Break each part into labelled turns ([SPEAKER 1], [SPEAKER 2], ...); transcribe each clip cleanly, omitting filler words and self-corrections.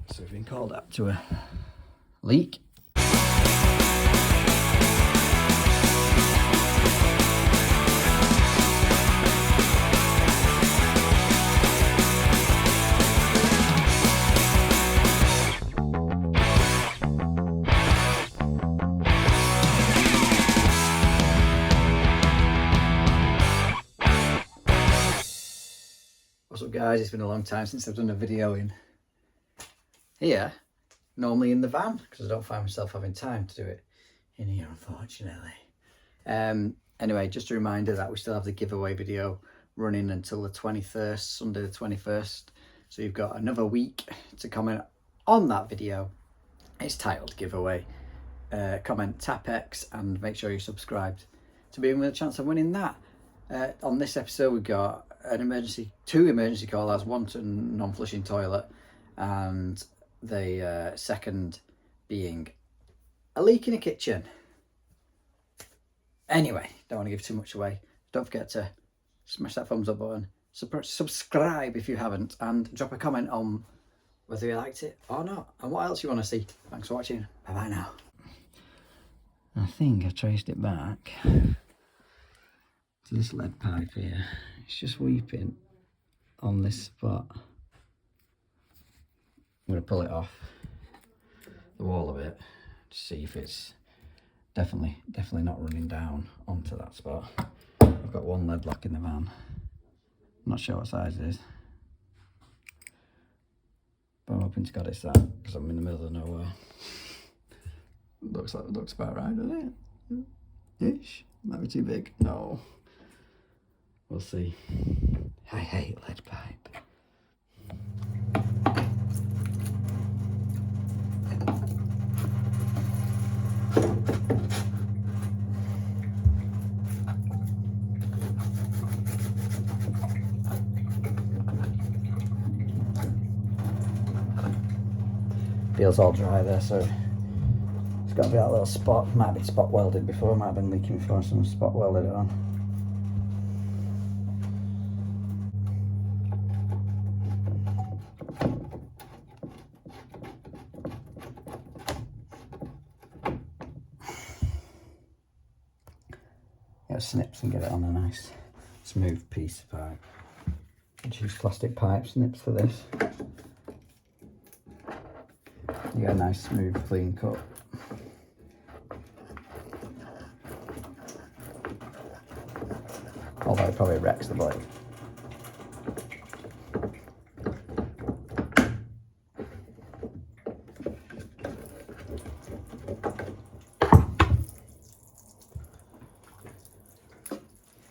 [SPEAKER 1] So we've been called up to a leak. What's up guys, it's been a long time since I've done a video in here, normally in the van, because I don't find myself having time to do it in here, unfortunately. Anyway, just a reminder that we still have the giveaway video running until the 21st, Sunday the 21st. So you've got another week to comment on that video. It's titled giveaway. Comment tap X and make sure you're subscribed to be in with a chance of winning that. On this episode we've got two emergency call outs, one to non-flushing toilet and the second being a leak in a kitchen. Anyway, don't want to give too much away. Don't forget to smash that thumbs up button, subscribe if you haven't, and drop a comment on whether you liked it or not and what else you want to see. Thanks for watching. Bye bye now. I think I traced it back to this lead pipe here. It's just weeping on this spot. I'm going to pull it off the wall a bit to see if it's definitely not running down onto that spot. I've got one lead lock in the van. I'm not sure what size it is, but I'm hoping to God it's that, because I'm in the middle of nowhere. Looks about right, doesn't it? Ish. Might be too big. No. We'll see. I hate lead pipe. Feels all dry there, so it's got to be that little spot. Might have been spot welded before, might have been leaking before, so spot welded it on. Get snips and get it on a nice smooth piece of pipe. Just use plastic pipe snips for this. You get a nice smooth clean cut. Although it probably wrecks the blade.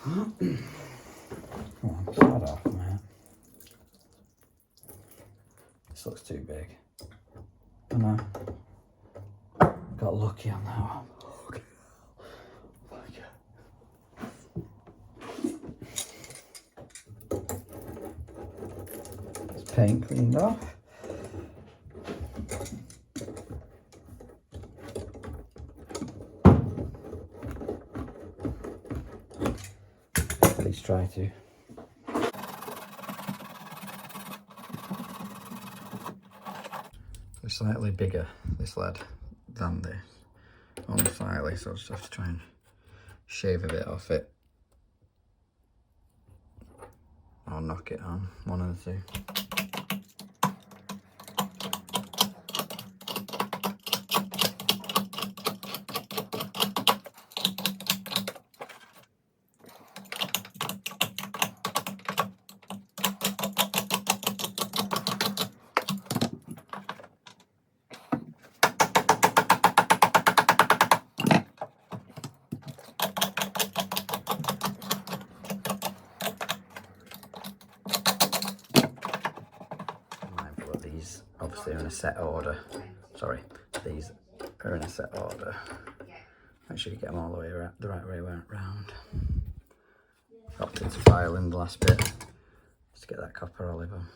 [SPEAKER 1] Come on, start off, man. This looks too big. I know. Got lucky on that one. Okay. Oh my God. It's paint cleaned off. At least try to. It's slightly bigger, this lead, than this. Only slightly, so I'll just have to try and shave a bit off it. Or knock it on, one of the two. These obviously are in a set order. Sorry, these are in a set order. Make sure you get them all the way around, the right way around. Popped into filing the last bit just to get that copper olive on.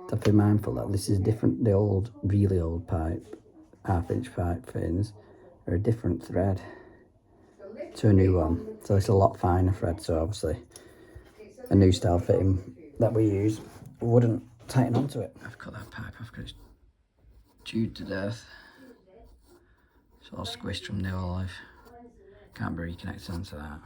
[SPEAKER 1] have to be mindful that this is different. The old, really old pipe, 1/2 inch pipe fittings are a different thread to a new one. So it's a lot finer thread, so obviously a new style fitting that we use wouldn't tighten onto it. I've cut that pipe off because it's chewed to death. It's all squished from the olive. Can't be reconnected onto that.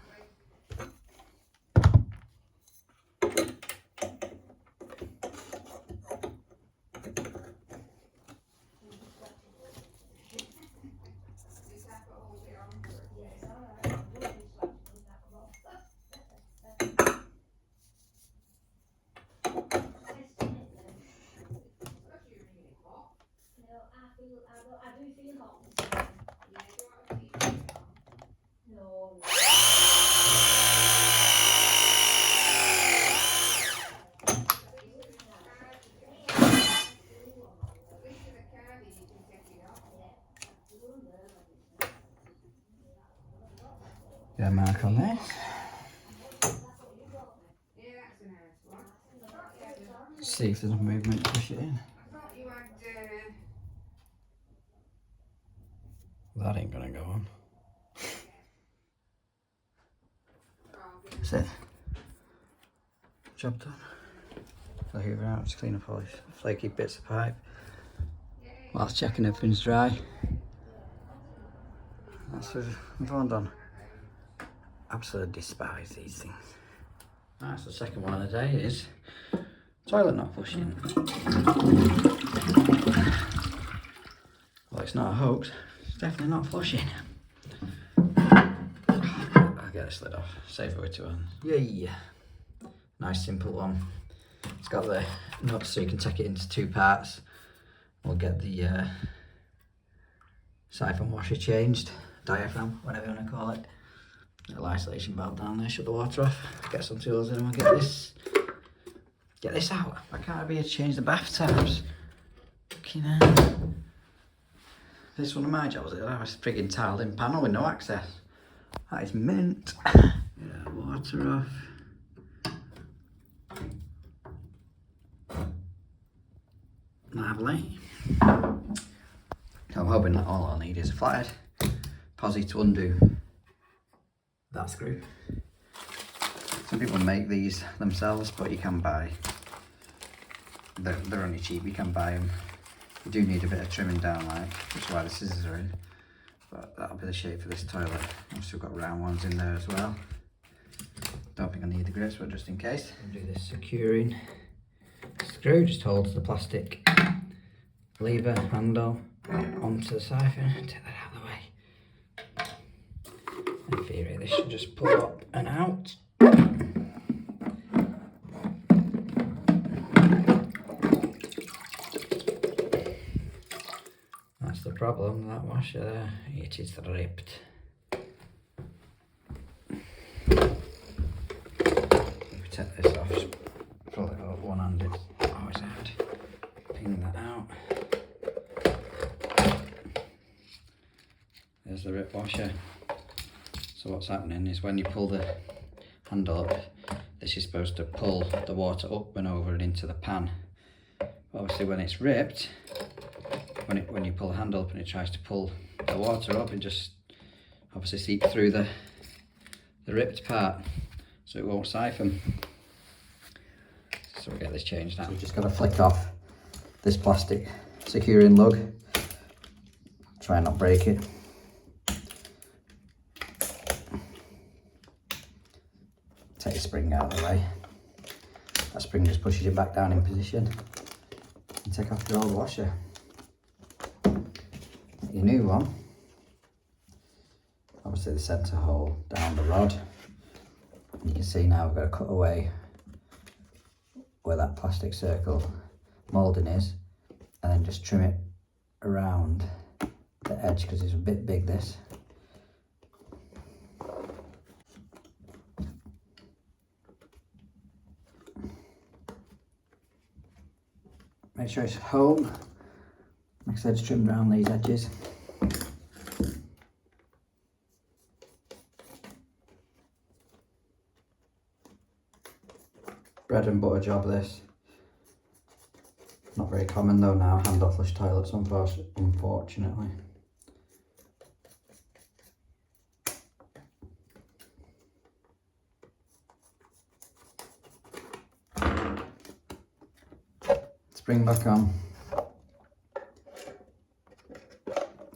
[SPEAKER 1] Get a mark on this. See if there's enough movement to push it in. That ain't gonna go on. That's it. Job done. I'll hoover out, just clean up all these flaky bits of pipe. Whilst checking everything's dry. That's what I've all done. Absolutely despise these things. Right, so the second one of the day is toilet not flushing. Well, it's not a hoax, it's definitely not flushing. I'll get this lid off, save it with 2 hands. Yay! Nice simple one. It's got the nuts so you can take it into 2 parts. We'll get the siphon washer changed, diaphragm, whatever you want to call it. Little isolation valve down there, shut the water off, get some tools in and we'll get this out. I can't be here to change the bath tabs. Fucking hell. This one of my jobs, I was frigging tiled in panel with no access. That is mint. Yeah, water off. Lovely. I'm hoping that all I'll need is a flathead posi to undo that screw. Some people make these themselves, but you can buy, they're only cheap, you can buy them. You do need a bit of trimming down, like, which is why the scissors are in, but that'll be the shape for this toilet. I've still got round ones in there as well. Don't think I need the grips, but just in case. I'll do this securing screw, just holds the plastic lever handle onto the siphon. Take that out of the way. In theory, this should just pull up and out. That's the problem, that washer there, it is ripped. Take this off, just pull it out one-handed, always hard. Ping that out. There's the rip washer. So what's happening is when you pull the handle up, this is supposed to pull the water up and over and into the pan. Obviously when it's ripped, when you pull the handle up and it tries to pull the water up, it just obviously seeps through the ripped part, so it won't siphon. So we'll get this changed now. So we've just got to flick off this plastic securing lug. Try and not break it. Take the spring out of the way. That spring just pushes you back down in position. And take off your old washer. Your new one, obviously the centre hole down the rod. And you can see now we've got to cut away where that plastic circle moulding is, and then just trim it around the edge because it's a bit big, this. Make sure it's home. Like I said, it's trimmed around these edges. Bread and butter job, this. Not very common though now, hand-off flush toilets, unfortunately. Spring back on.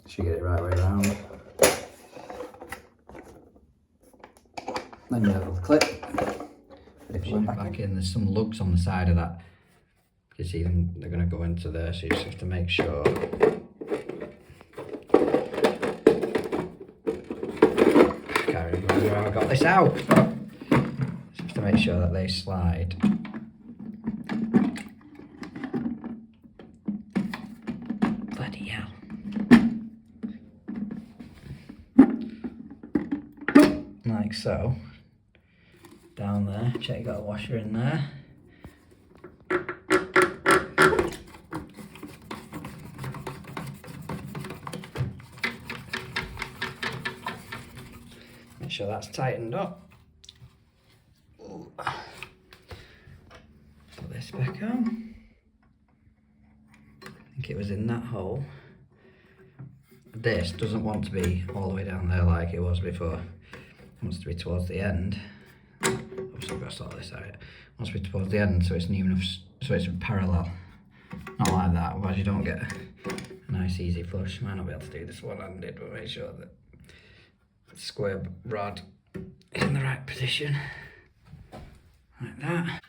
[SPEAKER 1] Should get it right way around. Then you have a little clip. If you went back in, there's some lugs on the side of that. You see them, they're going to go into there, so you just have to make sure. I can't remember where I got this out. Just have to make sure that they slide. Bloody hell. Like so. Down there, check you got a washer in there. Make sure that's tightened up. Ooh. Put this back on. I think it was in that hole. This doesn't want to be all the way down there like it was before. It wants to be towards the end. Obviously I've got to sort this out. It wants to be towards the end so it's near enough, so it's parallel. Not like that, otherwise you don't get a nice easy flush. Might not be able to do this one-handed, but make sure that the square rod is in the right position. Like that.